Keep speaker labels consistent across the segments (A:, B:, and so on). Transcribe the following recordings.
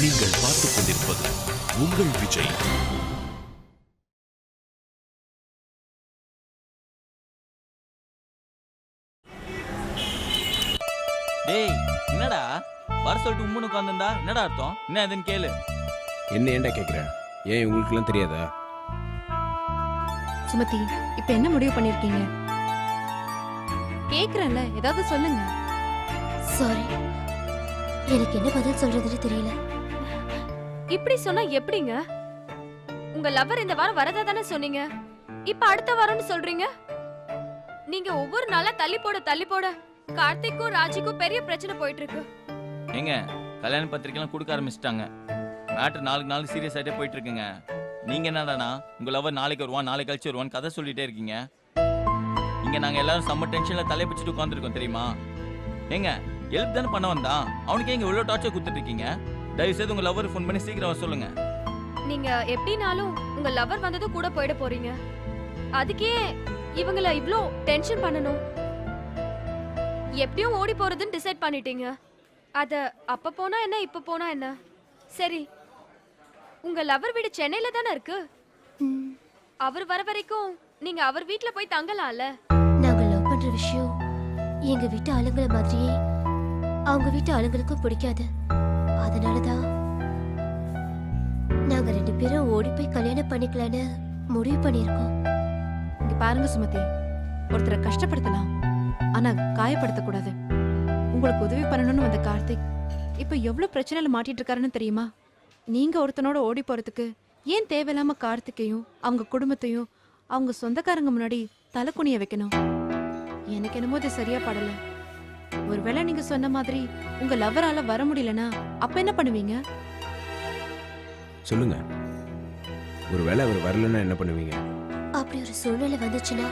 A: நீங்கள் பார்த்துக் கொண்டிருப்பது உங்கள் விஜய்.
B: டேய் என்னடா வர சொல்லிட்டு உம்முன்னு உட்காந்துருந்தா என்னடா அர்த்தம்? என்ன அதுன்னு கேளு.
C: என்ன ஏன்டா கேட்குற? ஏன் உங்களுக்குலாம் தெரியாதா?
D: சுமதி, இப்ப என்ன முடிவு பண்ணிருக்கீங்க? கேக்குறேன்ல, ஏதாவது சொல்லுங்க.
E: சாரி, எனக்கு என்ன பதில் சொல்றதுன்னு தெரியல.
F: இப்படி சொன்னா எப்படிங்க? உங்க லவர் இந்த வாரம் வரதா தானே சொன்னீங்க. இப்ப அடுத்த வாரம்னு சொல்றீங்க. நீங்க ஒவ்வொரு நாளா தள்ளி போட கார்த்திக்கும் ராஜிக்கும் பெரிய பிரச்சனை போயிட்டு இருக்கு.
B: ஏங்க கல்யாண பத்திரிக்கைலாம் கொடுக்க ஆரம்பிச்சிட்டாங்க. மேட்ரு நாளுக்கு நாள் சீரியஸ் ஆகிட்டே போயிட்டு இருக்குங்க. நீங்க என்னடானா உங்க லவர் நாளைக்கு வருவான் நாளைக்கு கழிச்சு வருவான்னு கதை சொல்லிட்டே இருக்கீங்க. இங்க நாங்க எல்லாரும் செம்ம டென்ஷன்ல தலையை பிடிச்சிட்டு உட்காந்துருக்கோம் தெரியுமா? ஏங்க எழுப்பு தானே பண்ண வந்தான், அவனுக்கே இங்க இவ்வளோ டார்ச்சர் கொடுத்துட்டு இருக்கீங்க. தயவு செய்து உங்க லவர் ஃபோன் பண்ணி சீக்கிரம் வர சொல்லுங்க.
F: நீங்க எப்படினாலும் உங்க லவர் வந்ததும் கூட போயிட போறீங்க. அதுக்கே இவங்கள இவ்ளோ டென்ஷன் பண்ணணும். எப்படியும் ஓடி போறதுன்னு டிசைட் பண்ணிட்டீங்க. அத அப்ப போனா என்ன இப்ப போனா என்ன? சரி, உங்க லவர் வீடு சென்னையில தானே இருக்கு. அவர் வர வரைக்கும் நீங்க அவர் வீட்ல போய் தங்கலாம்ல.
E: நாங்க லவ் பண்ற விஷயம் எங்க வீட்டு ஆளுங்கள மாதிரியே அவங்க வீட்டு ஆளுங்களுக்கும் பிடிக்காது. அதனாலதான் நாங்க 2 பேரும் ஓடி போய் கல்யாணம் பண்ணிக்கலான்னு முடிவு பண்ணிருக்கோம்.
D: இங்க பாருங்க சுமதி, ஒருத்தரை கஷ்டப்படுத்தலாம், ஆனா காயப்படுத்தக்கூடாது. உங்களுக்கு உதவி பண்ணணும்னு வந்த கார்த்திக் இப்ப எவ்வளவு பிரச்சனையில மாட்டிட்டு இருக்காருன்னு தெரியுமா? நீங்க ஒருத்தனோட ஓடி போறதுக்கு ஏன் தேவையில்லாம கார்த்திக்கையும் அவங்க குடும்பத்தையும் அவங்க சொந்தக்காரங்க முன்னாடி தலை குனிய வைக்கணும்? எனக்கு என்னமோ இது சரியா படல. ஒருவேளை நீங்க சொன்ன மாதிரி உங்க லவரால வர முடியலனா அப்ப என்ன பண்ணுவீங்க?
C: சொல்லுங்க. ஒருவேளை அவர் வரலன்னா என்ன பண்ணுவீங்க?
E: அப்படி ஒரு சூழ்நிலை வந்துச்சுன்னா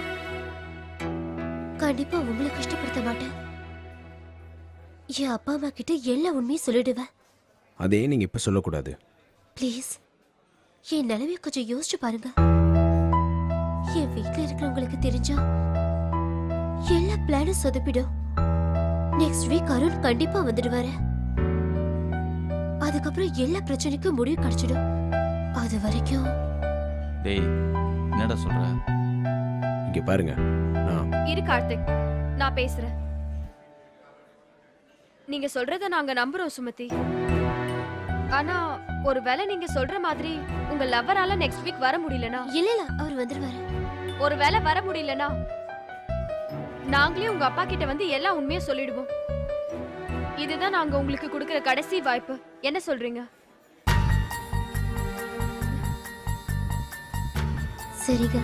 E: கண்டிப்பா உங்களை கஷ்டப்படுத்த மாட்டேன். என் அப்பா அம்மா கிட்ட எல்லா உண்மையும் சொல்லிடுவேன்.
C: அதே நீங்க இப்ப சொல்லக்கூடாது.
E: ப்ளீஸ், என் நிலைமையை கொஞ்சம் யோசிச்சு பாருங்க. என் வீட்டுல இருக்கிறவங்களுக்கு தெரிஞ்சா எல்லா பிளானும் சொதப்பிடும். நெக்ஸ்ட் வீக் அருண் கண்டிப்பா வந்துடுவாரு. அதுக்கப்புறம் எல்லா பிரச்சனைக்கும் முடிவு கிடைச்சிடும். அது வரைக்கும்
B: டேய் என்னடா சொல்ற?
C: இங்க பாருங்க, நான்
F: இரு கார்த்திக், நான் பேசுறேன். நீங்க சொல்றத நாங்க நம்புறோம் சுமதி. ஆனா ஒருவேளை நீங்க சொல்ற மாதிரி உங்க லவரால நெக்ஸ்ட் வீக் வர முடியலனா?
E: இல்ல அவர் வந்துடுவாரு.
F: ஒருவேளை வர முடியலனா நாங்களே உங்க அப்பா கிட்ட வந்து எல்லா உண்மையும் சொல்லிடுவோம். இதுதான் நாங்க உங்களுக்கு கொடுக்கிற கடைசி வாய்ப்பு. என்ன சொல்றீங்க?
E: சரிங்க,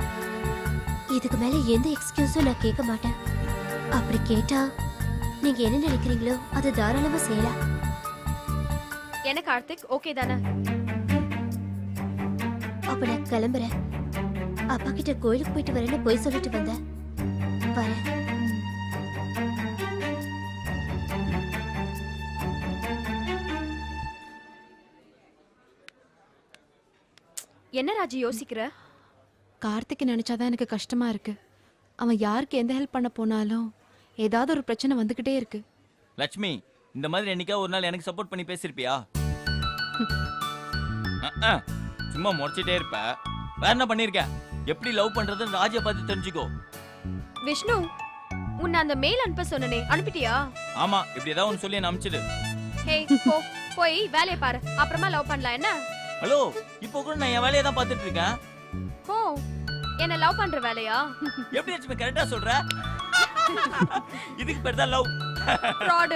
E: இதுக்கு மேல எந்த எக்ஸ்கியூஸும் நான் கேட்க மாட்டேன். அப்படி கேட்டா நீங்க என்ன நினைக்கிறீங்களோ அதை தாராளமா செய்யலாம்.
F: என்ன கார்த்திக், ஓகே தானே?
E: அப்ப நான் கிளம்புறேன். அப்பா கிட்ட கோயிலுக்கு போயிட்டு வரேன்னு போய் சொல்லிட்டு வந்தேன். வரேன்.
F: என்ன ராஜி யோசிக்கிற?
D: கார்த்திக் நினைச்சாதான் எனக்கு கஷ்டமா இருக்கு. அவன் யாருக்கு எந்த ஹெல்ப் பண்ண போனாலும் ஏதாவது ஒரு பிரச்சனை வந்துகிட்டே இருக்கு.
B: லட்சுமி, இந்த மாதிரி என்னைக்கா ஒரு நாள் எனக்கு சப்போர்ட் பண்ணி பேசிருப்பியா? சும்மா முறைச்சிட்டே இருப்ப. வேற என்ன பண்ணிருக்க? எப்படி லவ் பண்றதுன்னு ராஜியை பார்த்து தெரிஞ்சுக்கோ.
F: விஷ்ணு, உன்னை அந்த மெயில் அனுப்ப சொன்னனே, அனுப்பிட்டியா?
B: ஆமா, இப்படி ஏதாவது ஒன்று சொல்லி என்ன அனுப்பிச்சிடு.
F: ஹே, போய் வேலையை பாரு, அப்புறமா லவ் பண்ணலாம். என்ன?
B: ஹலோ, இப்போ கூட நான் என் வேலையை தான் பார்த்துட்டு இருக்கேன்.
F: ஓ, என்ன லவ் பண்ற வேலையா?
B: எப்படி லட்சுமி கரெக்டா சொல்ற? இதுக்கு பேர் தான் லவ்.
F: ஃப்ராட்.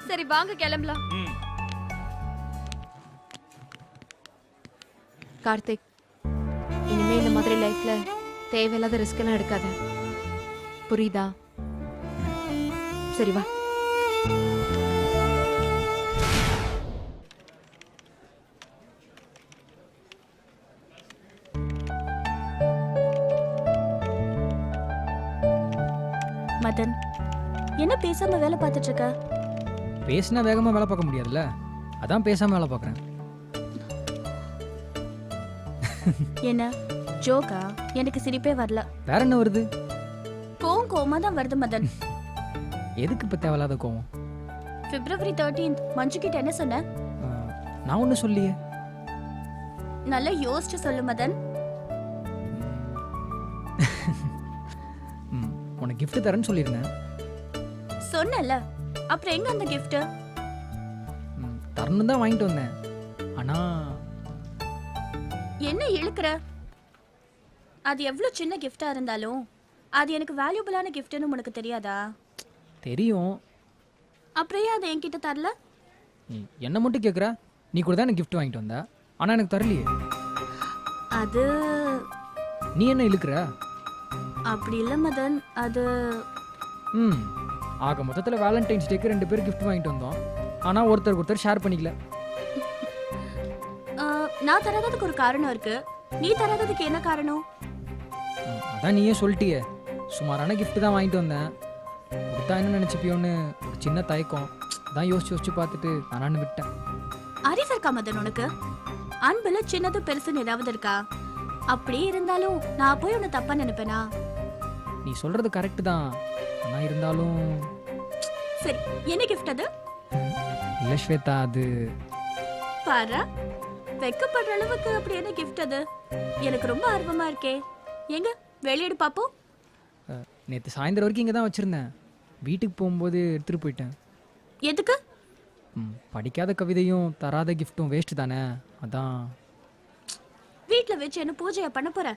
F: சரி வாங்க கிளம்பலாம்.
D: கார்த்திக், இனிமே இந்த மாதிரி லைஃப்ல தேவையில்லாத ரிஸ்க் எல்லாம் எடுக்காத, புரியுதா? சரி வா.
G: மதன், என்ன பேசாம வேலை பார்த்துட்டு இருக்க?
H: பேசினா வேகமா வேலை பார்க்க முடியாதுல்ல, அதான் பேசாம வேலை பார்க்கறேன்.
G: என்ன ஜோக்கா? எனக்கு சிரிப்பே வரல.
H: வேற என்ன வருது?
G: கோவமா தான் வருது மதன்.
H: எதுக்கு இப்ப தேவையில்லாத கோவம்?
G: February 13th மஞ்சு கிட்ட என்ன சொன்ன?
H: நான் ஒன்றும் சொல்லியே.
G: நல்லா யோசிச்சு சொல்லு மதன்.
H: உனக்கு gift தரேன்னு சொல்லியிருந்தேன்.
G: சொன்னல, அப்புறம் எங்க அந்த gift?
H: தரணும் தான் வாங்கிட்டு வந்தேன். ஆனா
G: என்ன இழுக்கிற? அது எவ்வளவு சின்ன gift-ஆ இருந்தாலும் அது எனக்கு வேல்யூபிளான gift-னு உனக்கு தெரியாதா?
H: தெரியும்.
G: அப்புறம் ஏன் அதை என்கிட்ட தரல?
H: நீ என்ன மட்டும் கேட்குற? நீ கூட தான் எனக்கு gift வாங்கிட்டு வந்த. ஆனால் எனக்கு தரலையே.
G: அது
H: நீ என்ன இழுக்கிற?
G: அப்படி இல்ல மதன், அது
H: ஆக மொத்தத்தில் வேலண்டைன்ஸ் டேக்கு 2 பேர் gift வாங்கிட்டு வந்தோம். ஆனால் ஒருத்தருக்கு ஒருத்தர் ஷேர் பண்ணிக்கல.
G: நான் தராததுக்கு ஒரு காரணம் இருக்கு. நீ தராததுக்கு என்ன காரணம்?
H: அதான் நீயே சொல்லிட்டியே. சுமாரான gift தான் வாங்கிட்டு வந்தேன். கொடுத்தா என்ன நினச்சிப்பியோன்னு ஒரு சின்ன தயக்கம். அதான் யோசிச்சு பார்த்துட்டு நானான்னு விட்டேன்.
G: அறிவு இருக்கா மதன் உனக்கு? அன்புல சின்னது பெருசுன்னு ஏதாவது இருக்கா? அப்படியே இருந்தாலும் நான் போய் உன்னை தப்பா நினைப்பேனா?
H: நீ சொல்றது கரெக்ட் தான். ஆனால் இருந்தாலும்
G: சரி, என்ன கிஃப்ட் அது?
H: இல்லை ஸ்வேதா, அது
G: பாரா, வெக்கப்படுற அளவுக்கு அப்படி என்ன கிஃப்ட் அது? எனக்கு ரொம்ப ஆர்வமா இருக்கே. எங்க வெளியேடு பாப்போம்.
H: நேற்று சாயந்தரம் வரைக்கும் இங்கே தான் வச்சுருந்தேன். வீட்டுக்கு போகும்போது எடுத்துகிட்டு போயிட்டேன்.
G: எதுக்கு?
H: படிக்காத கவிதையும் தராத கிஃப்ட்டும் வேஸ்ட் தானே, அதான்.
G: வீட்ல வச்சு என்ன பூஜையா பண்ண போற?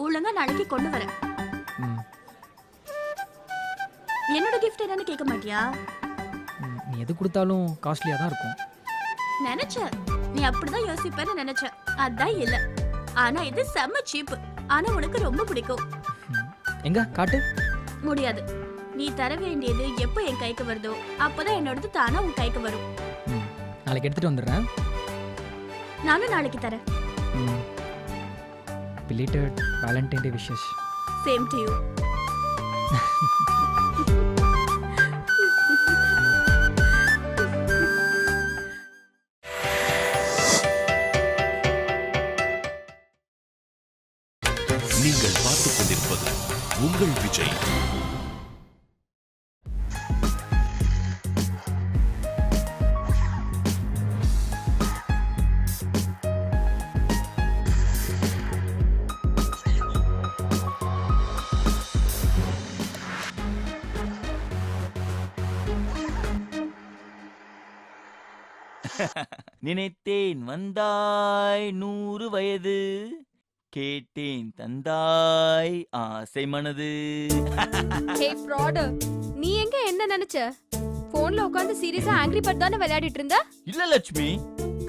G: ஒழுங்கா நாளைக்கு கொண்டு வரேன். என்னோட கிஃப்ட் என்னன்னு கேட்க மாட்டியா?
H: நீ எது கொடுத்தாலும் காஸ்ட்லியாக தான் இருக்கும்.
G: நினைச்சேன் நீ அப்படிதான் யோசிப்பேன்னு நினைச்சேன். அதான் இல்ல. ஆனா இது செம்ம சீப். ஆனா உனக்கு ரொம்ப பிடிக்கும்.
H: எங்க காட்டு.
G: முடியாது. நீ தர வேண்டியது எப்போ என் கைக்கு வருதோ அப்பதான் என்னோடது தானா உன் கைக்கு வரும்.
H: நாளைக்கு எடுத்துட்டு வந்துடுறேன்.
G: நானும் நாளைக்கு தரேன்.
H: Belated Valentine Day wishes.
G: Same to you.
A: நீங்கள் பார்த்துக் கொண்டிருப்பது உங்கள் விஜய்.
B: நினைத்தேன் வந்தாய் 100 வயது, கேட்டேன் தந்தாய் ஆசை மனது.
F: ஹே ஃப்ராட், நீ எங்க என்ன நினைச்ச? போன்ல உட்கார்ந்து சீரியஸா ஆங்கிரி பேர்ட் தானே விளையாடிட்டு இருந்த?
B: இல்ல லட்சுமி,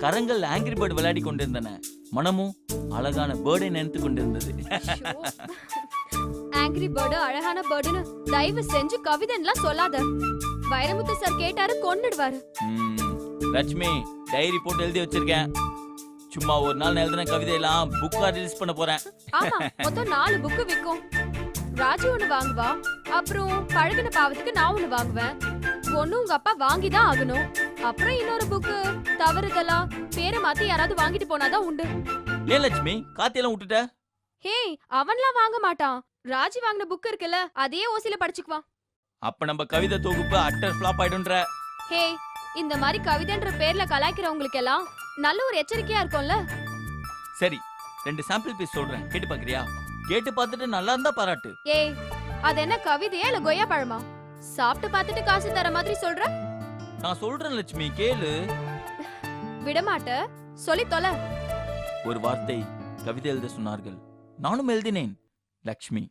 B: கரங்கள் ஆங்கிரி பேர்ட் விளையாடி கொண்டிருந்தன. மனமும் அழகான பேர்டை நினைத்து கொண்டிருந்தது.
F: ஆங்கிரி பேர்டு அழகான பேர்டுன்னு தயவு செஞ்சு கவிதைலாம் சொல்லாத. வைரமுத்து சார் கேட்டாரு கொன்னுடுவாரு.
B: லட்சுமி, டைரி போட்டு எழுதி வச்சிருக்கேன். சும்மா ஒரு நாள் எழுதின கவிதையெல்லாம் புக்கா ரிலீஸ் பண்ண போறேன்.
F: ஆமா, மொத்தம் 4 புக்கு விக்கும். ராஜு ஒண்ணு வாங்குவா, அப்புறம் பழகின பாவத்துக்கு நான் ஒண்ணு வாங்குவேன். ஒண்ணு உங்க அப்பா வாங்கிதான் ஆகணும். அப்புறம் இன்னொரு புக்கு தவறுதலா பேரை மாத்தி யாராவது வாங்கிட்டு போனாதான் உண்டு.
B: ஏன் லட்சுமி காத்தியெல்லாம் விட்டுட்ட?
F: ஹே, அவன்லாம் வாங்க மாட்டான். ராஜி வாங்கின புக் இருக்குல்ல, அதே ஓசில படிச்சுக்குவான்.
B: அப்ப நம்ம கவிதை தொகுப்பு அட்டர் ஃபிளாப் ஆயிடும்ன்ற.
F: ஹே, இந்த மாதிரி கவிதைன்ற பேர்ல கலாய்க்கிறவங்களுக்கு எல்லாம் நல்ல ஒரு எச்சரிக்கையா இருக்கும்ல.
B: சரி, 2 சாம்பிள் பீஸ் சொல்றேன், கேட்டு பாக்குறியா? கேட்டு பார்த்துட்டு நல்லா இருந்தா பாராட்டு.
F: ஏய், அது என்ன கவிதையா இல்ல கொய்யா பழமா? சாப்பிட்டு பார்த்துட்டு காசு தர மாதிரி சொல்ற?
B: நான் சொல்றேன் லட்சுமி, கேளு.
F: விடமாட்ட, சொல்லி தொலை.
B: ஒரு வார்த்தை கவிதை எழுத சொன்னார்கள், நானும் எழுதினேன். லட்சுமி.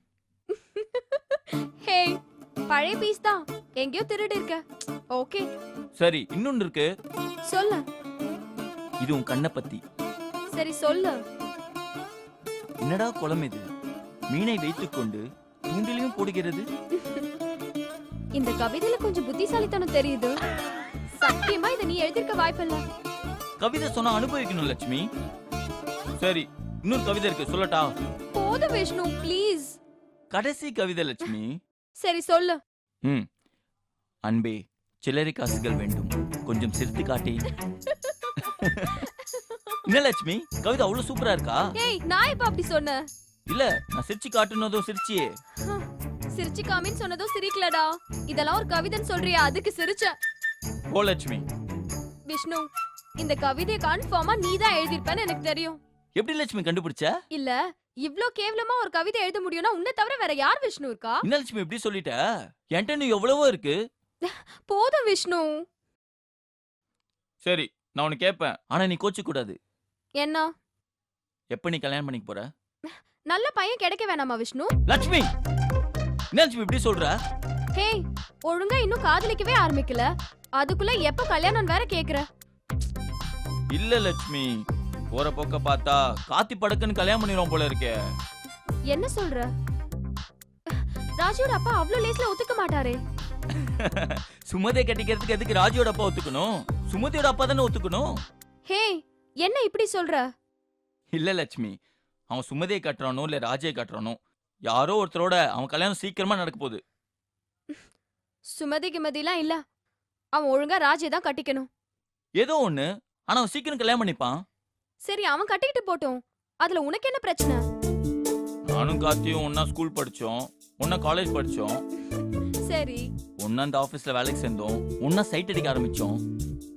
F: ஹே, பழைய பீஸ் தான், எங்கேயோ திருடி இருக்க. ஓகே
B: சரி, இன்னொன்னு இருக்கு,
F: சொல்லு.
B: இது உன் கண்ணை பத்தி.
F: சரி சொல்லு.
B: என்னடா குளம் இது, மீனை வைத்துக்கொண்டு தூண்டிலையும் போடுகிறது.
F: இந்த கவிதையில கொஞ்சம் புத்திசாலித்தனம் தெரியுது. சத்தியமா இத நீ எழுதிருக்க வாய்ப்பில்ல.
B: கவிதை சொன்னா அனுபவிக்கணும் லட்சுமி. சரி, இன்னொரு கவிதை இருக்கு, சொல்லட்டா?
F: போது விஷ்ணு, ப்ளீஸ்.
B: கடைசி கவிதை லட்சுமி.
F: சரி சொல்லு.
B: அன்பே, சில்லறை காசுகள் வேண்டும், கொஞ்சம் சிரித்து காட்டி. என்ன லட்சுமி, கவிதை அவ்வளவு சூப்பரா இருக்கா?
F: ஏய், நான் இப்ப அப்படி சொன்னேன்.
B: இல்ல, நான் சிரிச்சு காட்டுனதும் சிரிச்சியே.
F: சிரிச்சு காமின்னு சொன்னதும் சிரிக்கலடா. இதெல்லாம் ஒரு கவிதைன்னு சொல்றியா, அதுக்கு சிரிச்ச.
B: ஓ லட்சுமி.
F: விஷ்ணு, இந்த கவிதையை கன்ஃபார்மா நீ தான் எழுதிருப்பேன்னு எனக்கு தெரியும்.
B: எப்படி லட்சுமி கண்டுபிடிச்ச?
F: இல்ல இவ்ளோ கேவலமா ஒரு கவிதை எழுத முடியும்னா உன்னை தவிர வேற யார் விஷ்ணு இருக்கா?
B: என்ன லட்சுமி இப்படி சொல்லிட்ட? என்கிட்ட நீ எவ்வளவோ இருக்கு.
F: போதும் விஷ்ணு.
B: சரி நான் உனக்கு கேட்பேன், ஆனா நீ கோச்சு கூடாது.
F: என்ன?
B: எப்ப நீ கல்யாணம் பண்ணிக்க போற?
F: நல்ல பையன் கிடைக்க வேணாமா விஷ்ணு?
B: லட்சுமி என்ன லட்சுமி இப்படி சொல்ற?
F: ஹே, ஒழுங்கா இன்னும் காதலிக்கவே ஆரம்பிக்கல, அதுக்குள்ள எப்ப கல்யாணம் வேற கேக்குற?
B: இல்ல லட்சுமி, போற போக்க பார்த்தா காத்தி படக்குன்னு கல்யாணம் பண்ணிடுவோம் போல இருக்கே.
F: என்ன சொல்ற? ராஜியோட அப்பா அவ்வளவு லேஸ்ல ஒத்துக்க மாட்டாரே.
B: சுமதியை கட்டிக்கிறதுக்கு எதுக்கு ராஜியோட அப்பா ஒத்துக்கணும்? சுமதியோட அப்பா தானே ஒத்துக்கணும்.
F: ஹே, என்ன இப்படி சொல்ற?
B: இல்ல லட்சுமி, அவன் சுமதியை கட்டுறானோ இல்ல ராஜியை கட்டுறானோ, யாரோ ஒருத்தரோட அவன் கல்யாணம் சீக்கிரமா நடக்க போகுது.
F: சுமதி கிமதிலாம் இல்ல, அவன் ஒழுங்கா ராஜியை தான் கட்டிக்கணும்.
B: ஏதோ ஒண்ணு, ஆனா அவன் சீக்கிரம் கல்யாணம் பண்ணிப்பான்.
F: சரி, அவன் கட்டிக்கிட்டு போட்டும், அதுல உனக்கு என்ன பிரச்சனை?
B: நானும் காத்தியும் ஒன்னா ஸ்கூல் படிச்சோம், ஒன்னா காலேஜ் படிச்சோம்,
F: சரி
B: ஒன்னா அந்த ஆபீஸ்ல வேலைக்கு சேர்ந்தோம், ஒன்னா சைட் அடிக்க ஆரம்பிச்சோம்.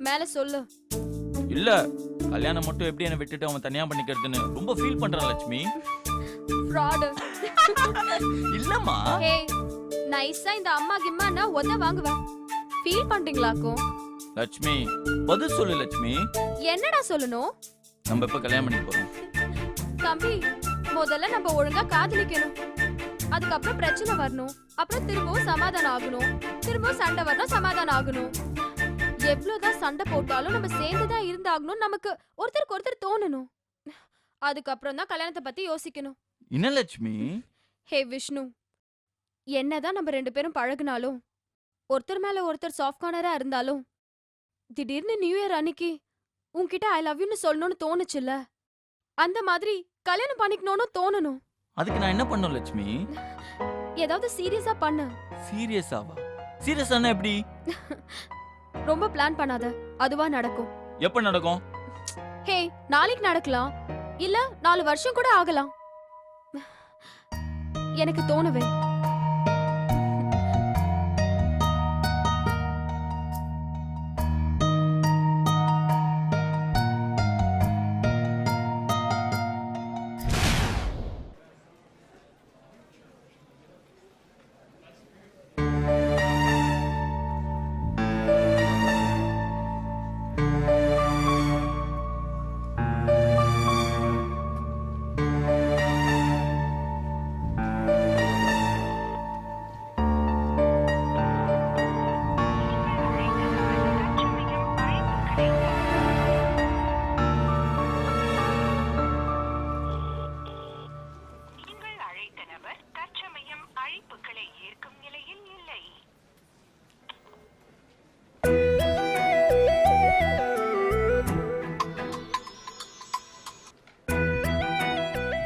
F: மேல சொல்லு.
B: இல்ல கல்யாணம் மட்டும் எப்படி என்ன விட்டுட்டு அவன் தனியா பண்ணிக்கிறதுன்னு ரொம்ப ஃபீல் பண்றான் லட்சுமி.
F: ஃப்ராட்.
B: இல்லம்மா.
F: ஹே, நைஸா இந்த அம்மா கிம்மானா ஒன்ன வாங்குவேன். ஃபீல் பண்றீங்களாக்கும்?
B: லட்சுமி பதில் சொல்லு லட்சுமி.
F: என்னடா சொல்லணும்?
B: நம்ம எப்ப கல்யாணம் பண்ணிக்க போறோம்?
F: தம்பி, முதல்ல நம்ம ஒழுங்கா காதலிக்கணும், அதுக்கப்புறம் பிரச்சனை வரணும், அப்புறம் திரும்பவும் சமாதானம் ஆகணும், திரும்பவும் சண்டை வரணும், சமாதானம் ஆகணும். எவ்வளவுதான் சண்டை போட்டாலும் நம்ம சேர்ந்துதான் இருந்தாகணும், நமக்கு ஒருத்தருக்கு ஒருத்தர் தோணணும். அதுக்கப்புறம் தான் கல்யாணத்தை பத்தி யோசிக்கணும்.
B: என்ன லட்சுமி?
F: ஹே விஷ்ணு, என்னதான் நம்ம 2 பேரும் பழகுனாலும், ஒருத்தர் மேல ஒருத்தர் சாஃப்ட் கார்னரா இருந்தாலும், திடீர்னு நியூ இயர் அன்னைக்கு உன்கிட்ட ஐ லவ் யூன்னு சொல்லணும்னு தோணுச்சுல்ல, அந்த மாதிரி கல்யாணம் பண்ணிக்கணும்னு தோணணும்.
B: அதுக்கு நான் என்ன பண்ணணும் லட்சுமி?
F: ஏதாவது சீரியஸா பண்ணு.
B: சீரியஸாவா? சீரியஸானா எப்படி?
F: ரொம்ப பிளான் பண்ணாத, அதுவா நடக்கும்.
B: எப்ப நடக்கும்?
F: ஹே, நாளைக்கு நடக்கலாம், இல்ல 4 வருஷம் கூட ஆகலாம். எனக்கு தோணுவே.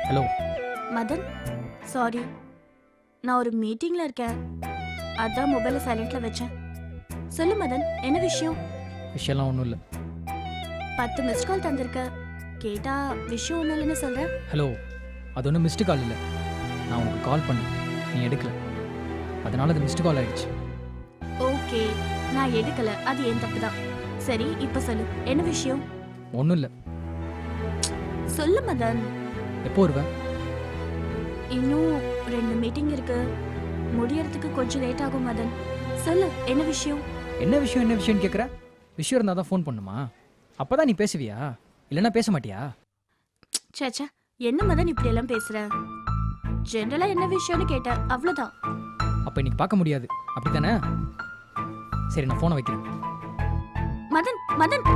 H: ஹலோ
G: மதன், சாரி, நான் ஒரு மீட்டிங்ல இருக்கேன், அதான் மொபைலை சைலண்ட்ல வச்சேன். சொல்லு மதன், என்ன விஷயம்?
H: விஷயம்லாம் ஒன்றும் இல்லை.
G: 10 மிஸ்ட் கால் தந்திருக்க, கேட்டா விஷயம் ஒன்றும் இல்லைன்னு சொல்ற.
H: ஹலோ, அது ஒன்றும் மிஸ்டு கால் இல்லை. நான் உனக்கு கால் பண்ணேன், நீ எடுக்கல, அதனால அது மிஸ்டு கால் ஆயிடுச்சு.
G: ஓகே, நான் எடுக்கல, அது என் தப்பு தான். சரி, இப்ப சொல்லு, என்ன விஷயம்?
H: ஒன்றும் இல்லை.
G: சொல்லு மதன்.
H: எப்போ வருவேன்?
G: இன்னும் 2 மீட்டிங் இருக்கு, முடியறதுக்கு கொஞ்சம் லேட் ஆகும் மதன். சொல்லு, என்ன விஷயம்?
H: என்ன விஷயம்னு கேட்குற? விஷயம் இருந்தால் தான் ஃபோன் பண்ணுமா? அப்போ தான் நீ பேசுவியா, இல்லைன்னா பேச மாட்டியா?
G: சேச்சா, என்ன மதன் இப்படி எல்லாம் பேசுற? ஜெனரலா என்ன விஷயம்னு கேட்டேன், அவ்வளவுதான்.
H: அப்போ இன்னைக்கு பார்க்க முடியாது, அப்படி தானே? சரி, நான் ஃபோனை வைக்கிறேன்.
G: மதன் மதன்,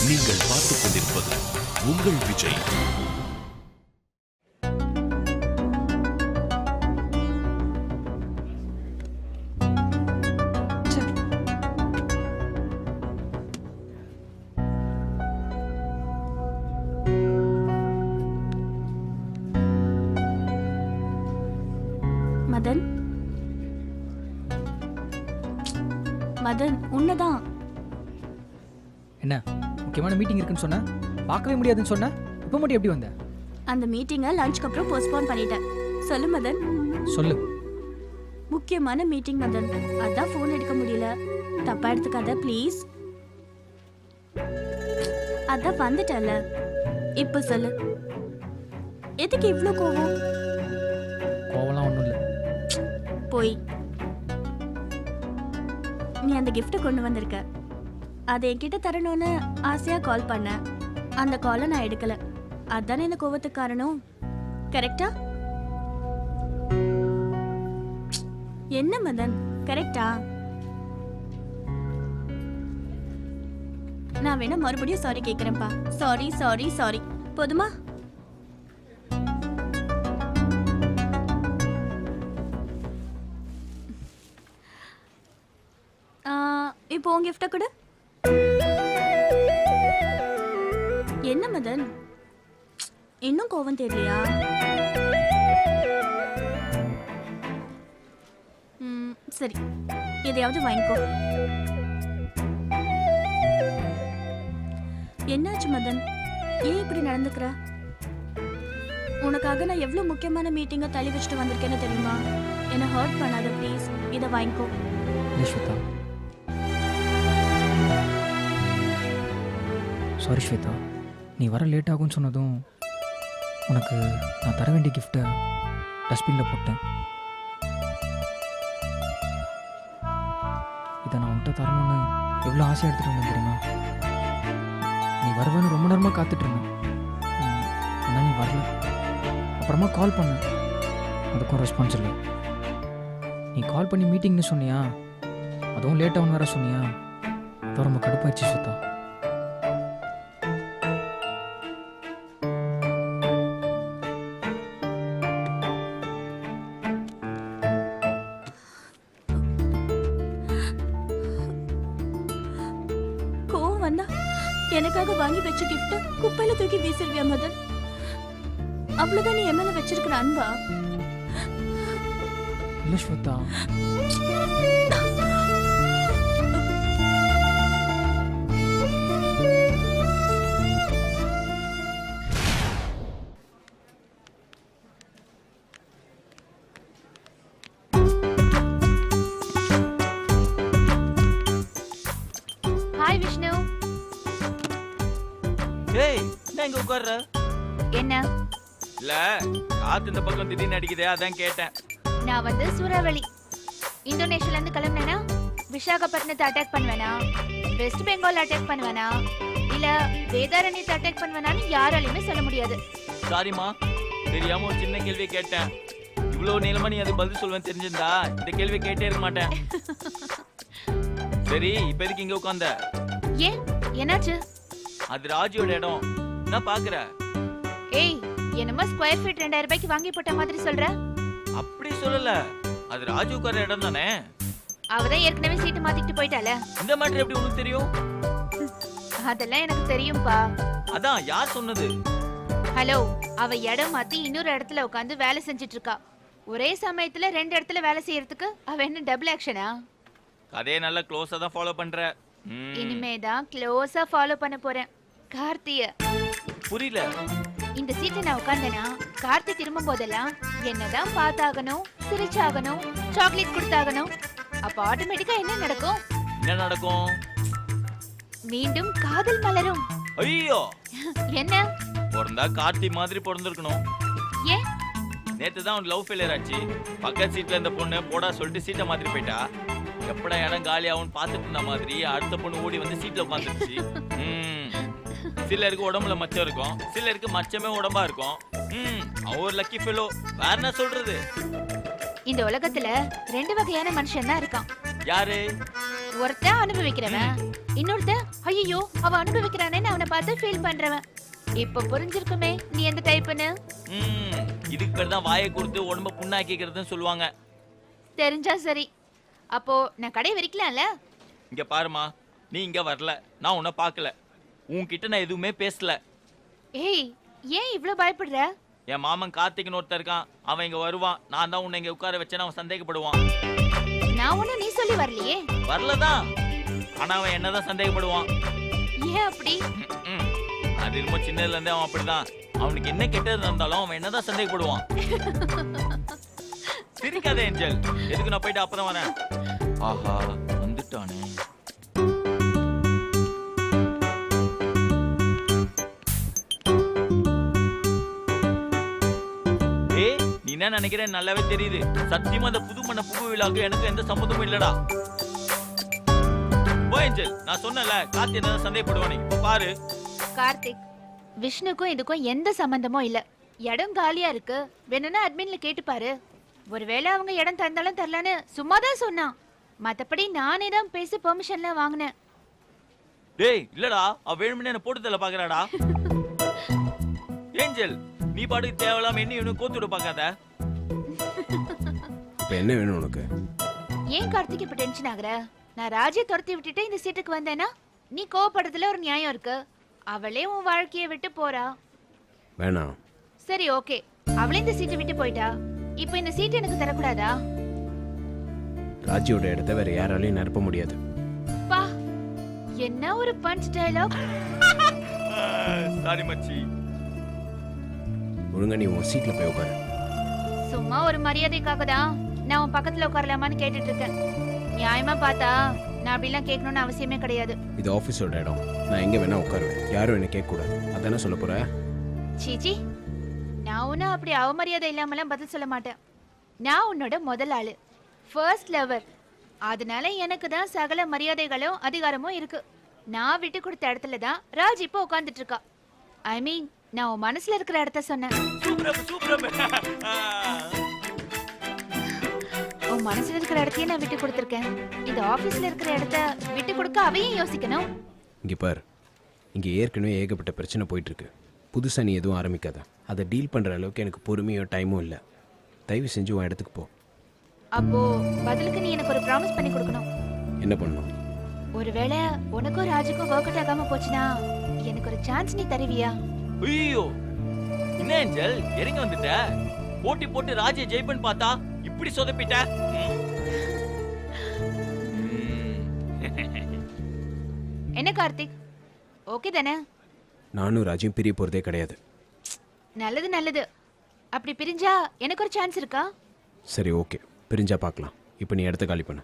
A: நீங்கள் பார்த்துக் கொண்டிருப்பது உங்கள் விஜய்.
G: மதன் மதன், உன்னதான்.
H: என்ன முக்கியமான மீட்டிங் இருக்குன்னு சொன்ன? பார்க்கவே முடியாதுன்னு சொன்ன இப்போ மட்டும் எப்படி வந்த?
G: அந்த மீட்டிங்கை லஞ்சுக்கு அப்புறம் போஸ்ட்போன் பண்ணிட்டேன். சொல்லு மதன்.
H: சொல்லு.
G: முக்கியமான மீட்டிங் மதன், அதான் ஃபோன் எடுக்க முடியல. தப்பா எடுத்துக்காத ப்ளீஸ். அதான் வந்துட்டல, இப்போ சொல்லு, எதுக்கு இவ்ளோ கோவம்?
H: கோவம்லாம் ஒன்றும் இல்லை.
G: போய் நீ அந்த gift கொண்டு வந்திருக்க, அதை என்கிட்ட தரணும்னு ஆசையா கால் பண்ண. அந்த காலை நான் எடுக்கல, அதானே இந்த கோவத்துக்கு காரணம். கரெக்டா? என்ன மதன், கரெக்டா? நான் வேணா மறுபடியும் சாரி கேக்குறேன்ப்பா. சாரி சாரி சாரி, போதுமா? இப்போ உன் கிஃப்ட கொடு. என்ன மதன், இன்னும் கோவம் தெரியலையா? சரி, எதையாவது வாங்கிக்கோ. என்னாச்சு மதன், ஏன் இப்படி நடந்துக்கிற? உனக்காக நான் எவ்வளவு முக்கியமான மீட்டிங்கை தள்ளி வச்சுட்டு வந்திருக்கேன்னு தெரியுமா? என்னை ஹர்ட் பண்ணாத ப்ளீஸ், இதை வாங்கிக்கோ.
H: ஸ்வேதா, சாரி ஸ்வேதா, நீ வர லேட் ஆகும்னு சொன்னதும் உனக்கு நான் தர வேண்டிய கிஃப்ட்டை டஸ்ட்பினில் போட்டேன். இதை நான் உன்கிட்ட தரணும்னு எவ்வளோ ஆசையாக எடுத்துகிட்டு வந்தேன் தெரியுமா? நீ வருவேன்னு ரொம்ப நேரமாக காத்துட்டு இருந்தேன். ஆனால் நீ வரல. அப்புறமா கால் பண்ண, அதுக்கும் ரெஸ்பான்ஸ் இல்லை. நீ கால் பண்ணி மீட்டிங்னு சொன்னியா, அதுவும் லேட்டாக வர சொன்னியா, அதான் ரொம்ப கடுப்பாயிடுச்சு ஸ்வேதா.
G: வந்தா எனக்காக வாங்கி வச்ச கிஃப்ட் குப்பையில தூக்கி வீசிடுவியா மதன்? அவ்வளவுதான் நீ என் மேல வச்சிருக்கிற அன்பா?
H: இல்லை ஸ்வேதா,
F: ஹாய் விஷ்ணு.
B: ஏய், என்ன இங்க உட்கார்ற?
F: என்ன?
B: இல்ல, காத்து இந்த பக்கம் திடீர்னு அடிக்குதே, அதான் கேட்டேன்.
F: நான் வந்து சூறாவளி இந்தோனேஷியால இருந்து கிளம்பினேனா விசாகப்பட்டினத்தை அட்டாக் பண்ணுவேனா, வெஸ்ட் பெங்கால் அட்டாக் பண்ணுவேனா, இல்ல வேதாரண்யத்தை அட்டாக் பண்ணுவேனான்னு யாராலையுமே சொல்ல முடியாது.
B: சாரிமா, தெரியாம ஒரு சின்ன கேள்வி கேட்டேன். இவ்வளவு நீளமா நீ அதுக்கு பதில் சொல்லுவேன் தெரிஞ்சிருந்தா இந்த கேள்வி கேட்டே இருக்க மாட்டேன். சரி, இப்ப எதுக்கு இங்க உட்கார்ந்த?
F: ஏன், என்னாச்சு?
B: அது ராஜியோட இடம், நான் பாக்குற.
F: ஏய், என்னமோ ஸ்கொயர் ஃபீட் 2000 ரூபாய்க்கு வாங்கி போட்ட மாதிரி சொல்ற.
B: அப்படி சொல்லல, அது ராஜு உட்கார இடம் தானே.
F: அவதான் ஏற்கனவே சீட்டு மாத்திட்டு போயிட்டால.
B: இந்த மாதிரி எப்படி உனக்கு தெரியும்?
F: அதெல்லாம் எனக்கு தெரியும்பா.
B: அதான் யார் சொன்னது?
F: ஹலோ, அவ இடம் மாத்தி இன்னொரு இடத்துல உட்காந்து வேலை செஞ்சிட்டு இருக்கா. ஒரே சமயத்துல 2 இடத்துல வேலை செய்யறதுக்கு அவ என்ன டபுள் ஆக்ஷனா?
B: கதையை நல்லா க்ளோஸா தான் ஃபாலோ பண்ற.
F: இனிமேதான் க்ளோஸா ஃபாலோ பண்ண போறேன் கார்த்திய.
B: புரியல.
F: இந்த சீட்ல நான் உட்கார்ந்தேனா கார்த்தி திரும்பும் போதெல்லாம் என்னதான் பார்த்தாகணும், சிரிச்சாகணும், சாக்லேட் கொடுத்தாகணும். அப்ப ஆட்டோமேட்டிக்கா என்ன நடக்கும்?
B: என்ன நடக்கும்?
F: மீண்டும் காதல் மலரும்.
B: ஐயோ,
F: என்ன?
B: பிறந்தா கார்த்தி மாதிரி பிறந்திருக்கணும்.
F: ஏன்?
B: நேத்து தான் அவன் லவ் ஃபெயிலியர் ஆச்சு. பக்கத்து சீட்ல இந்த பொண்ணு போடா சொல்லிட்டு சீட்டை மாத்திரி போயிட்டா. எப்படா இடம் காலி ஆகும்னு பார்த்துட்டு இருந்த மாதிரி அடுத்த பொண்ணு ஓடி வந்து சீட்ல உட்காந்துருச்சு. சிலருக்கு உடம்புல மச்சம் இருக்கும், சிலருக்கு மச்சமே உடம்பா இருக்கும். அவர் லக்கி ஃபெலோ, வேற என்ன சொல்றது?
F: இந்த உலகத்துல 2 வகையான மனுஷன் தான் இருக்கான்.
B: யாரு?
F: ஒருத்தன் அனுபவிக்கிறவன், இன்னொருத்தன் ஐயோ அவ அனுபவிக்கிறானேன்னு அவனை பார்த்து ஃபீல் பண்றவன். இப்ப புரிஞ்சிருக்குமே நீ எந்த டைப்னு.
B: இதுக்கு பேர் தான் வாயை கொடுத்து உடம்ப புண்ணாக்கிக்கிறதுன்னு சொல்லுவாங்க.
F: தெரிஞ்சா சரி. அப்போ நான் கடை வரைக்கலாம்ல?
B: இங்க பாருமா, நீ இங்க வரல, நான் உன்னை பார்க்கல, உன்கிட்ட நான் எதுவுமே பேசல.
F: ஏய், ஏன் இவ்ளோ பயப்படுற?
B: என் மாமன் கார்த்திக்னு ஒருத்தர் இருக்கான், அவன் இங்க வருவான். நான் தான் உன்னை இங்க உட்கார வச்சேன்னு அவன் சந்தேகப்படுவான்.
F: நான் ஒன்னும் நீ சொல்லி வரலையே.
B: வரலதான், ஆனா அவன் என்னதான் சந்தேகப்படுவான்.
F: ஏன் அப்படி?
B: அது ரொம்ப சின்னதுல இருந்தே அவன் அப்படிதான். அவனுக்கு என்ன கெட்டது இருந்தாலும் அவன் என்னதான் சந்தேகப்படுவான். சிரிக்காத ஏஞ்சல், எதுக்கு நான் போயிட்டு அப்பதான் வரேன். ஆஹா வந்துட்டானே. ஏய், நீ என்ன நினைக்கிறேன் நல்லாவே தெரியுது. சத்தியமா அந்த புது மண்ண புகு விழாக்கு எனக்கு எந்த சம்மந்தமும் இல்லடா. போ ஏஞ்சல், நான் சொன்னல கார்த்தி என்ன சந்தேகப்படுவானே. இப்ப பாரு
I: கார்த்திக், விஷ்ணுக்கும் இதுக்கும் எந்த சம்பந்தமும் இல்ல. இடம் காலியா இருக்கு, வேணும்னா அட்மின்ல கேட்டு பாரு. ஒருவேளை அவங்க இடம் தந்தாலும் தரலான்னு சும்மா தான் சொன்னான். மத்தபடி நானே தான் பேசி பெர்மிஷன்லாம் வாங்கினேன்.
B: டேய் இல்லடா, அவ வேணும்னே என்ன போட்டு தள்ள பாக்குறாடா. ஏஞ்சல், நீ பாட்டுக்கு தேவலாம் என்ன இவனு கோத்து விட பாக்காத.
C: இப்போ என்ன வேணும் உனக்கு?
I: ஏன் கார்த்திக் இப்ப டென்ஷன் ஆகுற? நான் ராஜியை துரத்தி விட்டுட்டு இந்த சீட்டுக்கு வந்தேன்னா நீ கோவப்படுறதுல ஒரு நியாயம் இருக்கு. அவளே உன் வாழ்க்கையை விட்டு போறா.
C: வேணாம்.
I: சரி ஓகே, அவளே இந்த சீட்டை விட்டு போயிட்டா. இப்போ இந்த சீட் எனக்கு தரக்கூடாதா?
C: ராஜியோட இடத்த வேற யாராலையும் நிரப்ப முடியாது.
I: பா, என்ன ஒரு பஞ்ச் டயலாக்.
B: சாரி மச்சி.
C: ஒழுங்கா நீ உன் சீட்ல போய் உட்காரு.
I: சும்மா ஒரு மரியாதைக்காக தான் நான் உன் பக்கத்துல உட்காரலாமான்னு கேட்டுட்டு இருக்கேன். நியாயமா பார்த்தா நான் அப்படிலாம் கேட்கணும்னு அவசியமே கிடையாது.
C: இது ஆஃபீஸோட இடம், நான் எங்க வேணா உட்காருவேன். யாரும் என்ன கேட்க கூடாது. அதானே சொல்ல போற?
I: சீச்சி, நான் ஒன்னும் அப்படி அவமரியாதை இல்லாமலாம் பதில் சொல்ல மாட்டேன். நான் உன்னோட முதல் ஆளு, ஃபர்ஸ்ட் லவர். அதனால எனக்கு தான் சகல மரியாதைகளும் அதிகாரமும் இருக்கு. நான் விட்டு கொடுத்த இடத்துல தான் ராஜ் இப்போ உட்கார்ந்துட்டு இருக்கா. ஐ மீன், நான் உன் மனசுல இருக்கிற இடத்த சொன்னேன். உன் மனசுல இருக்கிற இடத்தையே நான் விட்டு கொடுத்துருக்கேன். இது ஆபீஸ்ல இருக்கிற இடத்த விட்டு கொடுக்க அவையும் யோசிக்கணும்.
C: இங்க பார், இங்க ஏற்கனவே ஏகப்பட்ட பிரச்சனை போயிட்டு இருக்கு. புதுசா நீ எதுவும் ஆரம்பிக்காத. அதை டீல் பண்ற அளவுக்கு எனக்கு பொறுமையோ டைமும் இல்லை. தயவு செஞ்சு உன் இடத்துக்கு போ.
I: அப்போ பதிலுக்கு நீ எனக்கு ஒரு ப்ராமிஸ் பண்ணி கொடுக்கணும்.
C: என்ன பண்ணணும்?
I: ஒருவேளை உனக்கும் ராஜுக்கும் ஒர்க் அவுட் ஆகாம போச்சுன்னா எனக்கு ஒரு சான்ஸ் நீ தருவியா?
B: ஐயோ, என்ன ஏஞ்சல் இறங்கி வந்துட்ட? போட்டி போட்டு ராஜ்ய ஜெயிப்பன் பார்த்தா இப்படி சொதப்பிட்ட.
I: என்ன கார்த்திக், ஓகே தானே?
C: நானும் ராஜியும் பிரிய போறதே கிடையாது.
I: நல்லது நல்லது. அப்படி பிரிஞ்சா எனக்கு ஒரு சான்ஸ் இருக்கா?
C: சரி ஓகே, பிரிஞ்சா பார்க்கலாம். இப்போ நீ இடத்த காலி பண்ணு.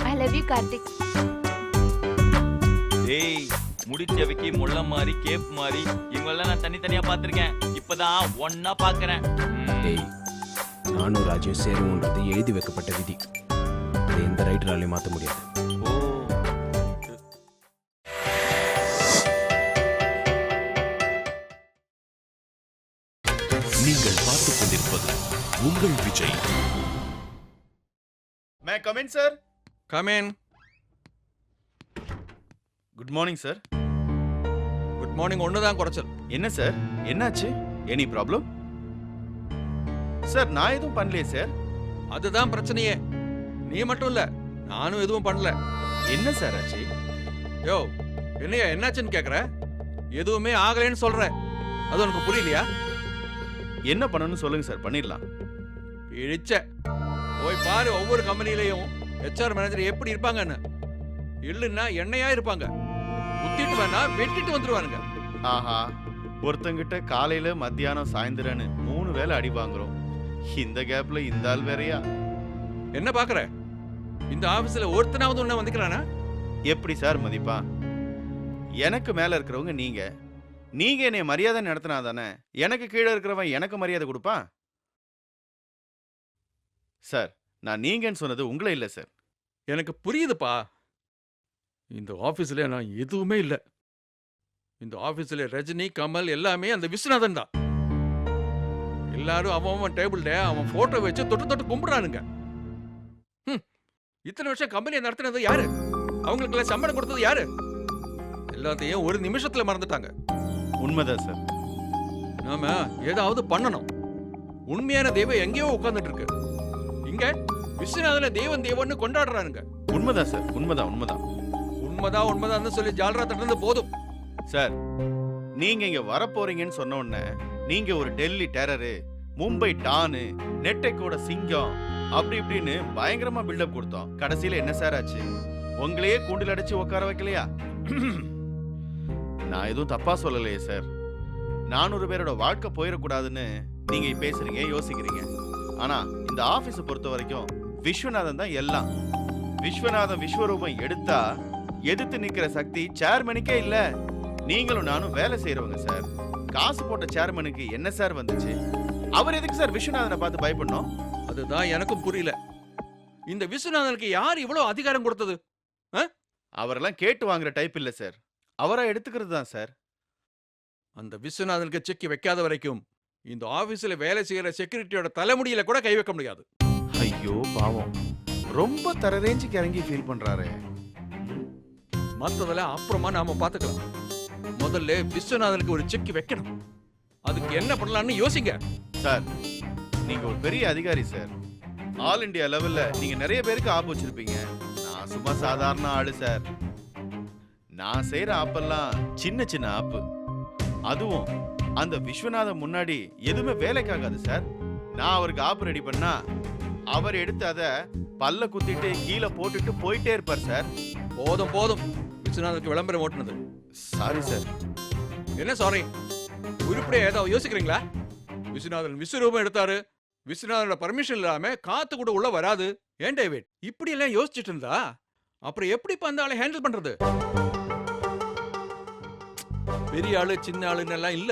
I: I love you Karthik.
B: டேய், முடிச்சவைக்கு முள்ள மாதிரி கேப் மாதிரி இவங்களெல்லாம் நான் தனித்தனியா பார்த்திருக்கேன். இப்பதான் ஒன்னா பார்க்கறேன்.
C: டேய், நானும் ராஜியும் சேருவோன்றது எழுதி வைக்கப்பட்ட விதி. அதை எந்த ரைட்டராலையும் மாற்ற முடியாது.
B: ஓ,
A: நீங்கள் பார்த்துக் கொண்டிருப்பது உங்கள் Vijay.
J: May I come in, sir?
K: Come in.
J: Good morning, sir.
K: Good morning. ஒண்ணுதான் குறைச்சல்.
J: என்ன சார், என்னாச்சு? Any problem? சார், நான் எதுவும் பண்ணலையே சார்.
K: அதுதான் பிரச்சனையே. நீ மட்டும் இல்ல, நானும் எதுவும் பண்ணல.
J: என்ன சார் ஆச்சு?
K: யோ, என்னையா என்னாச்சுன்னு கேக்குற? எதுவுமே ஆகலைன்னு சொல்ற. அது உனக்கு புரியலையா?
J: என்ன பண்ணணும்னு சொல்லுங்க சார், பண்ணிடலாம்.
K: இழிச்ச போய் பாரு, ஒவ்வொரு கம்பெனிலையும் HR மேனேஜர் எப்படி இருப்பாங்கன்னு. இல்லைன்னா எண்ணெயா இருப்பாங்க. குத்திட்டு வேணா வெட்டிட்டு வந்துருவானுங்க.
J: ஆஹா, ஒருத்தங்கிட்ட காலையில மத்தியானம் சாயந்தரம்னு 3 வேளை அடி வாங்குறோம். இந்த கேப்ல இந்த ஆள் வேறையா?
K: என்ன பாக்குற? இந்த ஆபீஸ்ல ஒருத்தனாவது உன்ன வந்துக்கிறானா?
J: எப்படி சார் மதிப்பா? எனக்கு மேல இருக்கிறவங்க நீங்க. நீங்க என்னை மரியாதை நடத்தினா தானே எனக்கு கீழே இருக்கிறவன் எனக்கு மரியாதை கொடுப்பான். சார், நான் நீங்கன்னு சொன்னது உங்களை இல்லை சார்.
K: எனக்கு புரியுதுப்பா. இந்த ஆபீஸ்ல நான் எதுவுமே இல்ல. இந்த ஆபீஸ்ல ரஜினி, கமல் எல்லாமே அந்த விஸ்வநாதன் தான். எல்லாரும் அவன் டேபிள்ல அவன் போட்டோ வச்சு தொட்டு தொட்டு கும்பிடுறானுங்க. இத்தனை வருஷம் கம்பெனியை நடத்தினது யாரு? அவங்களுக்கு சம்பளம் கொடுத்தது யாரு? எல்லாத்தையும் ஒரு நிமிஷத்துல மறந்துட்டாங்க.
J: உண்மைதான் சார்.
K: நாம ஏதாவது பண்ணணும். உண்மையான தெய்வம் எங்கேயோ உட்கார்ந்துட்டு இருக்கு. இங்க விஸ்வநாதன தேவன் தேவன்னு கொண்டாடுறானுங்க.
J: உண்மைதான் சார், உண்மைதான் உண்மைதான்
K: உண்மைதான் சொல்லி ஜாலரா தட்டுறது போதும்.
J: சார், நீங்க இங்க வரப்போறீங்கன்னு சொன்ன உடனே நீங்க ஒரு டெல்லி டெரரு, மும்பை டானு, நெட்டைக்கோட சிங்கம் அப்படி இப்படின்னு பயங்கரமா பில்டப் கொடுத்தோம். கடைசியில என்ன சார் ஆச்சு? உங்களையே கூண்டில் அடிச்சு உட்கார வைக்கலையா? நான் எதுவும் தப்பா சொல்லலையே சார். 400 பேரோட வாழ்க்கை போயிடக்கூடாதுன்னு நீங்க பேசுறீங்க, யோசிக்கிறீங்க. ஆனா இந்த ஆபீஸை பொறுத்த வரைக்கும் விஸ்வநாதன் தான் எல்லாம். விஸ்வநாதன் விஸ்வரூபம் எடுத்தா எதிர்த்து நிக்கிற சக்தி சேர்மனுக்கே இல்ல. நீங்களும் நானும் வேலை செய்யறவங்க சார். காசு போட்ட சேர்மனுக்கு என்ன சார் வந்துச்சு? அவர் எதுக்கு சார் விஸ்வநாதனை பார்த்து பயப்படணும்?
K: அதுதான் எனக்கும் புரியல. இந்த விஸ்வநாதனுக்கு யார் இவ்வளவு அதிகாரம் கொடுத்தது?
J: அவரெல்லாம் கேட்டு வாங்குற டைப் இல்ல சார். அவரா எடுத்துக்கிறது தான் சார்.
K: அந்த விஸ்வநாதனுக்கு செக் வைக்காத வரைக்கும் இந்த ஆபீஸ்ல வேலை செய்யற செக்யூரிட்டியோட தலைமுடியில கூட கை வைக்க முடியாது.
J: ஐயோ பாவம், ரொம்ப தர ரேஞ்சுக்கு இறங்கி ஃபீல் பண்றாரு.
K: மத்ததெல்லாம் அப்புறமா நாம பாத்துக்கலாம். முதல்ல விஸ்வநாதனுக்கு ஒரு செக் வைக்கணும். அதுக்கு என்ன பண்ணலாம்னு யோசிங்க.
J: சார், நீங்க ஒரு பெரிய அதிகாரி சார். ஆல் இந்தியா லெவல்ல நீங்க நிறைய பேருக்கு ஆப் வச்சிருப்பீங்க. நான் சும்மா சாதாரண ஆளு சார். நான் செய்யற ஆப்பெல்லாம் சின்ன சின்ன ஆப்பு. அதுவும் அந்த விஸ்வநாதன் முன்னாடி எதுவுமே வேலைக்காகாது சார். நான் அவருக்கு ஆப் ரெடி பண்ணா அவர் எடுத்து அதை பல்ல குத்திட்டு கீழே போட்டுட்டு போயிட்டே இருப்பார் சார்.
K: போதும் போதும், விஸ்வநாதனுக்கு விளம்பரம் ஓட்டுனது.
J: Sorry sir.
K: என்ன சாரி? உருப்படியா ஏதாவது யோசிக்கிறீங்களா? விஸ்வநாதன் விஸ்வரூபம் எடுத்தாரு. விஸ்வநாதனோட பர்மிஷன் இல்லாம காத்து கூட உள்ள வராது. ஏன் டேவிட் இப்படி எல்லாம் யோசிச்சுட்டு இருந்தா அப்புறம் எப்படி அந்த ஆளை ஹேண்டில் பண்றது? பெரிய ஆளு சின்ன ஆளுன்னு எல்லாம் இல்ல.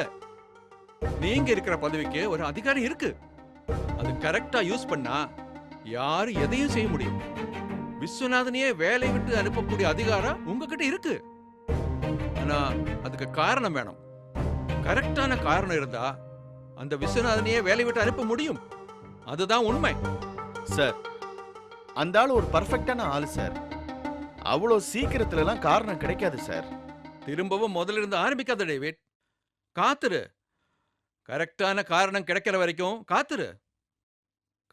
K: நீங்க இருக்கிற பதவிக்கு ஒரு அதிகாரம் இருக்கு. அது கரெக்டா யூஸ் பண்ணா யாரு எதையும் செய்ய முடியும். விஸ்வநாதனையே வேலை விட்டு அனுப்பக்கூடிய அதிகாரம் உங்ககிட்ட இருக்கு. ஆனா அதுக்கு காரணம் வேணும். கரெக்டான காரணம் இருந்தா அந்த விஸ்வநாதனையே வேலை விட்டு அனுப்ப முடியும். அதுதான் உண்மை
J: சார். அந்த ஆளு ஒரு பர்ஃபெக்டான ஆளு சார். அவ்வளவு சீக்கிரத்துல எல்லாம் காரணம் கிடைக்காது சார்.
K: திரும்பவும் முதல்ல இருந்து ஆரம்பிக்காத டேவிட். காத்துரு. கரெக்டான காரணம் கிடைக்கிற வரைக்கும் காத்துரு.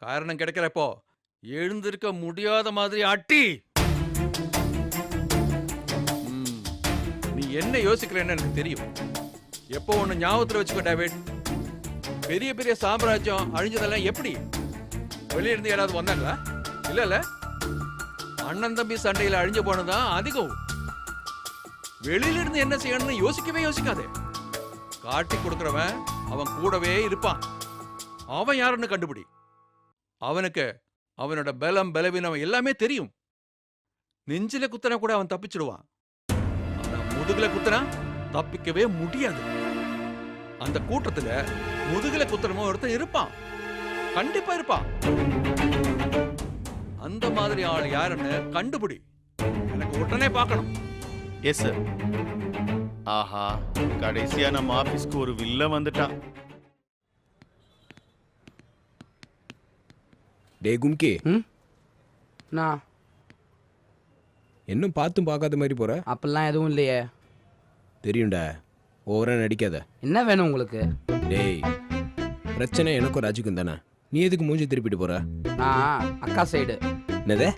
K: காரணம் கிடைக்கிறப்போ எழுந்திருக்க முடியாத மாதிரி அட்டி. நீ என்ன யோசிக்கிறேன்னு எனக்கு தெரியும். எப்போ ஒண்ணு ஞாபகத்துல வச்சுக்கோ டேவிட். பெரிய பெரிய சாம்ராஜ்யம் அழிஞ்சதெல்லாம் எப்படி? வெளியிருந்து யாராவது வந்தாங்களா? இல்ல. அண்ணன் தம்பி சண்டையில அழிஞ்சு போனதான் அதிகம். வெளியில இருந்து என்ன செய்யணும்னு யோசிக்கவே யோசிக்காதே. காட்டி கொடுக்கிறவன் அவன் கூடவே இருப்பான். அவன் யாருன்னு கண்டுபிடி. அவனுக்கு அவனோட பலம் பலவீனம் எல்லாமே தெரியும். நெஞ்சில குத்தனா கூட அவன் தப்பிச்சிடுவான். ஆனா முதுகுல குத்தனா தப்பிக்கவே முடியாது. அந்த கூட்டத்துல முதுகுல குத்தனமும் ஒருத்தன் இருப்பான். கண்டிப்பா இருப்பான். அந்த மாதிரி ஆள் யாருன்னு கண்டுபிடி. எனக்கு உடனே பார்க்கணும்.
J: Yes sir. ஆஹா, கடைசியா நம்ம ஆபீஸ்க்கு ஒரு வில்ல வந்துட்டான்.
C: டே கும்கி,
L: நான்
C: இன்னும் பார்த்தும் பார்க்காத மாதிரி போற.
L: அப்படிலாம் எதுவும் இல்லையே.
C: தெரியும்டா, ஓவரா நடிக்காத.
L: என்ன வேணும் உங்களுக்கு?
C: டேய், பிரச்சனை எனக்கும் ராஜுக்கும் தானே. நீ எதுக்கு மூஞ்சி திருப்பிட்டு போற?
L: நான் அக்கா சைடு.
C: என்னதே?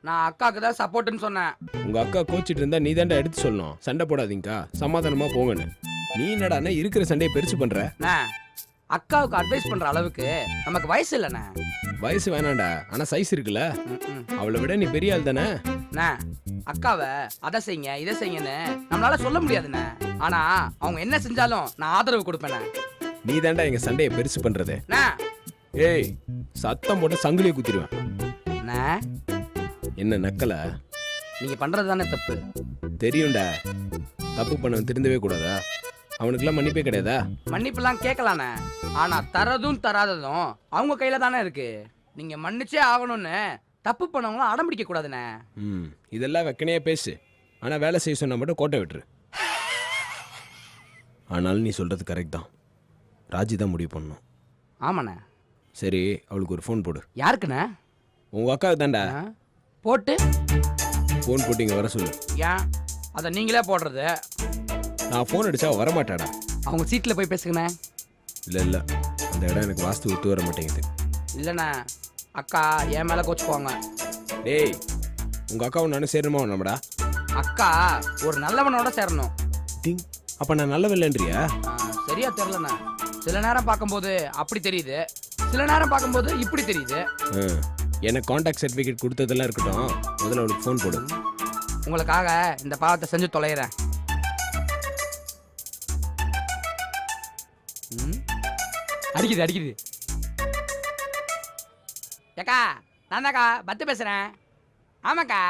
L: நான் அக்காவுக்கு தான் சப்போர்ட்னு சொன்னேன்.
C: உங்க அக்கா கோச்சிட்டு இருந்தா நீ தாண்டா எடுத்து சொல்லணும். சண்டை போடாதீங்கக்கா, சமாதானமா போங்கன்னு. நீ என்னடா இருக்கிற சண்டையை பெருசு பண்ற?
L: அக்காவுக்கு அட்வைஸ் பண்ற அளவுக்கு நமக்கு வயசு இல்லைண்ணே.
C: வயசு வேணாண்டா, ஆனா சைஸ் இருக்குல்ல. அவளை விட நீ பெரிய ஆள் தானே.
L: அக்காவை அதை செய்யுங்க இதை செய்யுங்கன்னு நம்மளால சொல்ல முடியாதுண்ணே. ஆனா அவங்க என்ன செஞ்சாலும் நான் ஆதரவு கொடுப்பேண்ணே.
C: நீ தாண்டா எங்க சண்டையை பெருசு பண்றது. ஏய், சத்தம் போட்டு சங்கிலியை குத்திடுவேன். என்ன நக்கல?
L: நீங்க பண்றது தானே தப்பு.
C: தெரியும்டா, தப்பு பண்ண திருந்தவே கூடாதா? அவனுக்குலாம் மன்னிப்பே கிடையாதா?
L: மன்னிப்புலாம் கேட்கலானே, ஆனா தரதும் தராததும் அவங்க கையில தானே இருக்கு. நீங்க மன்னிச்சே ஆகணும்னு தப்பு பண்ணவங்களும் அடம் பிடிக்க கூடாதுண்ணே.
C: இதெல்லாம் வெக்கனையா பேசு. ஆனா வேலை செய்ய சொன்னா மட்டும் கோட்டை விட்டுரு. ஆனாலும் நீ சொல்றது கரெக்ட் தான். ராஜி தான் முடிவு பண்ணணும்.
L: ஆமாண்ணே.
C: சரி, அவளுக்கு ஒரு ஃபோன் போடு.
L: யாருக்குண்ணே?
C: உங்க அக்காவுக்கு தான்டா.
L: போட்டு
C: ஃபோன் போட்டு இங்கே வர சொல்லு.
L: ஏன் அதை நீங்களே போடுறது?
C: நான் ஃபோன் அடிச்சா வரமாட்டாடா.
L: அவங்க சீட்டில் போய் பேசுங்கண்ணே.
C: இல்லை, அந்த இடம் எனக்கு வாஸ்து ஒத்து வர மாட்டேங்குது.
L: இல்லைண்ணே, அக்கா என் மேலே கோச்சுக்குவாங்க.
C: டேய், உங்கள் அக்காவும் நானும் சேரணுமா நம்மடா?
L: அக்கா ஒரு நல்லவனோட சேரணும்.
C: அப்போ நான் நல்லவில்லைன்றியா?
L: சரியா தெரிலண்ணே. சில நேரம் பார்க்கும்போது அப்படி தெரியுது, சில நேரம் பார்க்கும்போது இப்படி தெரியுது.
C: எனக்கு கான்டாக்ட் சர்டிஃபிகேட் கொடுத்ததெல்லாம் இருக்கட்டும், முதல்ல அவளுக்கு ஃபோன் போடு.
L: உங்களுக்காக இந்த பாவத்தை செஞ்சு தொலைகிறேன். ம். அடிக்குது அடிக்குது. ஏக்கா நான் தான்க்கா பத்து பேசுகிறேன். ஆமாக்கா.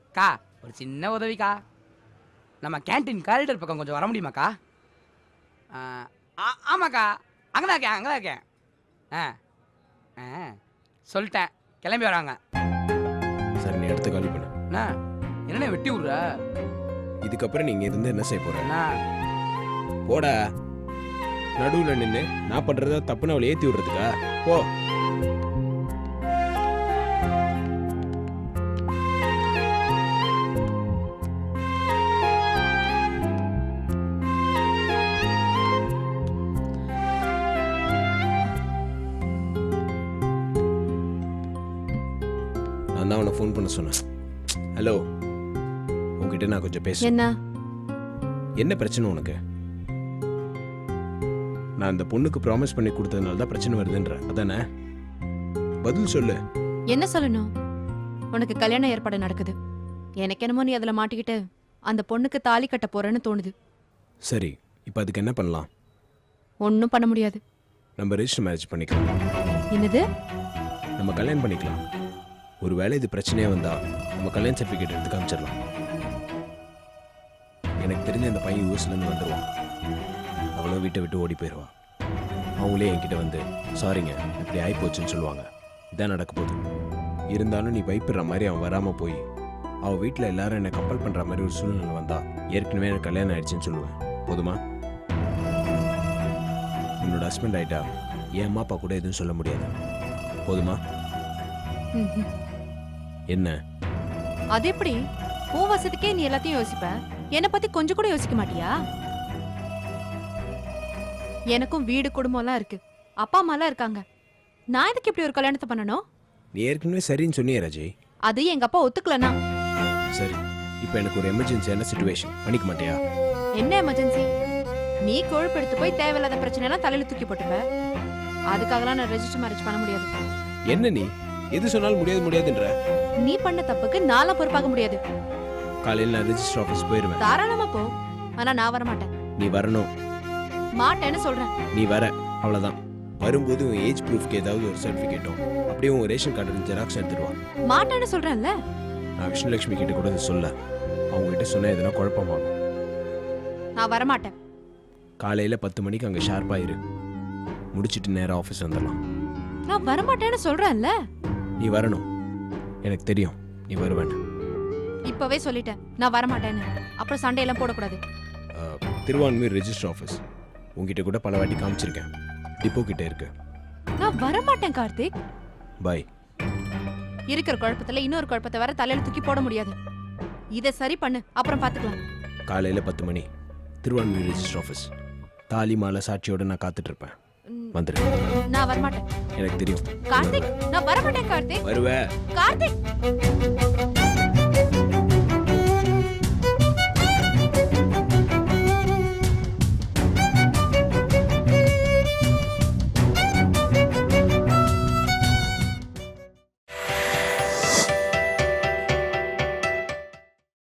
L: அக்கா ஒரு சின்ன உதவிக்கா. நம்ம கேன்டீன் காரிடர் பக்கம் கொஞ்சம் வர முடியுமாக்கா? ஆமாக்கா, அங்கே தான் இருக்கேன், அங்கே தான் இருக்கேன். ஆ ஆ சொல்லிட்டேன், கிளம்பி வராங்க.
C: சரி, நீ அடுத்த காலி பண்ணு.
L: அண்ணா என்னண்ணே வெட்டி விட்ற?
C: இதுக்கப்புறம் நீங்க இருந்து என்ன செய்ய போற?
L: அண்ணா
C: போடா. நடுவில் நின்று நான் பண்றத தப்புன்னு அவளை ஏத்தி விடுறதுக்கா? போ. நான் தான் அவனை ஃபோன் பண்ண சொன்னேன். ஹலோ, உங்ககிட்ட நான் கொஞ்சம் பேசுறேன்.
D: என்ன
C: என்ன பிரச்சனை உனக்கு? நான் அந்த பொண்ணுக்கு ப்ராமிஸ் பண்ணி கொடுத்ததுனால தான் பிரச்சனை வருதுன்ற அதானே? பதில் சொல்லு.
D: என்ன சொல்லணும்? உனக்கு கல்யாண ஏற்பாடு நடக்குது. எனக்கு என்னமோ நீ அதில் மாட்டிக்கிட்டு அந்த பொண்ணுக்கு தாலி கட்ட போறேன்னு தோணுது.
C: சரி, இப்போ அதுக்கு என்ன பண்ணலாம்?
D: ஒன்றும் பண்ண முடியாது.
C: நம்ம ரெஜிஸ்டர் மேரேஜ் பண்ணிக்கலாம்.
D: என்னது?
C: நம்ம கல்யாணம் பண்ணிக்கலாம். ஒருவேளை இது பிரச்சனையே வந்தா நம்ம கல்யாண சர்டிஃபிகேட் எடுத்து காமிச்சிடலாம். எனக்கு தெரிஞ்ச அந்த பையன் யூஎஸ்லேருந்து வந்துடுவான். அவளும் வீட்டை விட்டு ஓடி போயிடுவான். அவங்களே என்கிட்ட வந்து சாரிங்க இப்படி ஆகிப்போச்சுன்னு சொல்லுவாங்க. இதான் நடக்க போகுது. இருந்தாலும் நீ பயப்படுற மாதிரி அவன் வராமல் போய் அவள் வீட்டில் எல்லாரும் என்னை கம்பல் பண்ணுற மாதிரி ஒரு சூழ்நிலை வந்தா ஏற்கனவே எனக்கு கல்யாணம் ஆயிடுச்சுன்னு சொல்லுவேன். போதுமா? என்னோட ஹஸ்பண்ட் ஆயிட்டா என் அம்மா அப்பா கூட எதுவும் சொல்ல முடியாது. போதுமா? என்ன?
D: அது எப்படி? உன் வசதிக்கே நீ எல்லாத்தையும் யோசிப்ப, என்னை பத்தி கொஞ்சம் கூட யோசிக்க மாட்டியா? எனக்கும் வீடு குடும்பம்லாம் இருக்கு, அப்பா அம்மாலாம் இருக்காங்க. நான் எதுக்கு இப்படி ஒரு கல்யாணத்தை பண்ணணும்?
C: நீ ஏற்கனவே சரின்னு சொன்னியே ராஜய்.
D: அது எங்க அப்பா ஒத்துக்கலனா?
C: சரி, இப்போ எனக்கு ஒரு எமர்ஜென்சியான சிச்சுவேஷன், பண்ணிக்க மாட்டியா?
D: என்ன எமர்ஜென்சி? நீ கொழுப்பு எடுத்து போய் தேவையில்லாத பிரச்சனை எல்லாம் தலையில தூக்கி போட்டுப்ப. அதுக்காகலாம் நான் ரெஜிஸ்டர் மேரேஜ் பண்ண முடியாது.
C: என்ன நீ எது சொன்னாலும் முடியாது முடியாதுன்ற?
D: நீ பண்ண தப்புக்கு நான்லாம் பொறுப்பாக முடியாது.
C: காலையில் நான் ரெஜிஸ்டர் ஆஃபீஸ் போயிடுவேன்.
D: தாராளமா போ, ஆனா நான் வர மாட்டேன்.
C: நீ வரணும்.
D: மாட்டேன்னு சொல்றேன்.
C: நீ வர, அவ்வளோதான். வரும்போது உன் ஏஜ் ப்ரூஃப்க்கு ஏதாவது ஒரு சர்டிஃபிகேட்டும் அப்படியே உன் ரேஷன் கார்டு ஜெராக்ஸ் எடுத்துருவா.
D: மாட்டேன்னு சொல்றேன்ல.
C: நான் விஷ்ணுலட்சுமி கிட்ட கூட சொல்ல, அவங்க கிட்ட சொன்ன எதுனா குழப்பமாகும்.
D: நான் வர மாட்டேன்.
C: காலையில் 10 மணிக்கு அங்கே ஷார்ப்பாக இரு. முடிச்சிட்டு நேராக ஆஃபீஸ் வந்துடலாம்.
D: நான் வர மாட்டேன்னு சொல்றேன்ல.
C: நீ வரணும், எனக்கு தெரியும் நீ வருவேன்.
D: இப்பவே சொல்லிட்டேன் நான் வர மாட்டேன்னு. அப்புறம் சண்டை எல்லாம் போடக்கூடாது.
C: திருவான்மூர் ரெஜிஸ்டர் ஆஃபீஸ் உங்ககிட்ட கூட பல வாட்டி காமிச்சிருக்கேன். டிப்போ கிட்ட இருக்கு.
D: நான் வர மாட்டேன் கார்த்திக்.
C: பாய்.
D: இருக்கிற குழப்பத்துல இன்னொரு குழப்பத்தை வர தலையில தூக்கி போட முடியாது. இதை சரி பண்ணு, அப்புறம் பாத்துக்கலாம்.
C: காலையில் 10 மணி திருவான்மூர் ரெஜிஸ்டர் ஆஃபீஸ். தாலி மாலை சாட்சியோட நான் காத்துட்டு இருப்பேன். வந்துரு.
D: நான் வர மாட்டேன்.
C: எனக்கு தெரியும்
D: கார்த்திக். நான் வர மாட்டேன் கார்த்திக்.
C: வருவேன்.
D: கார்த்திக்.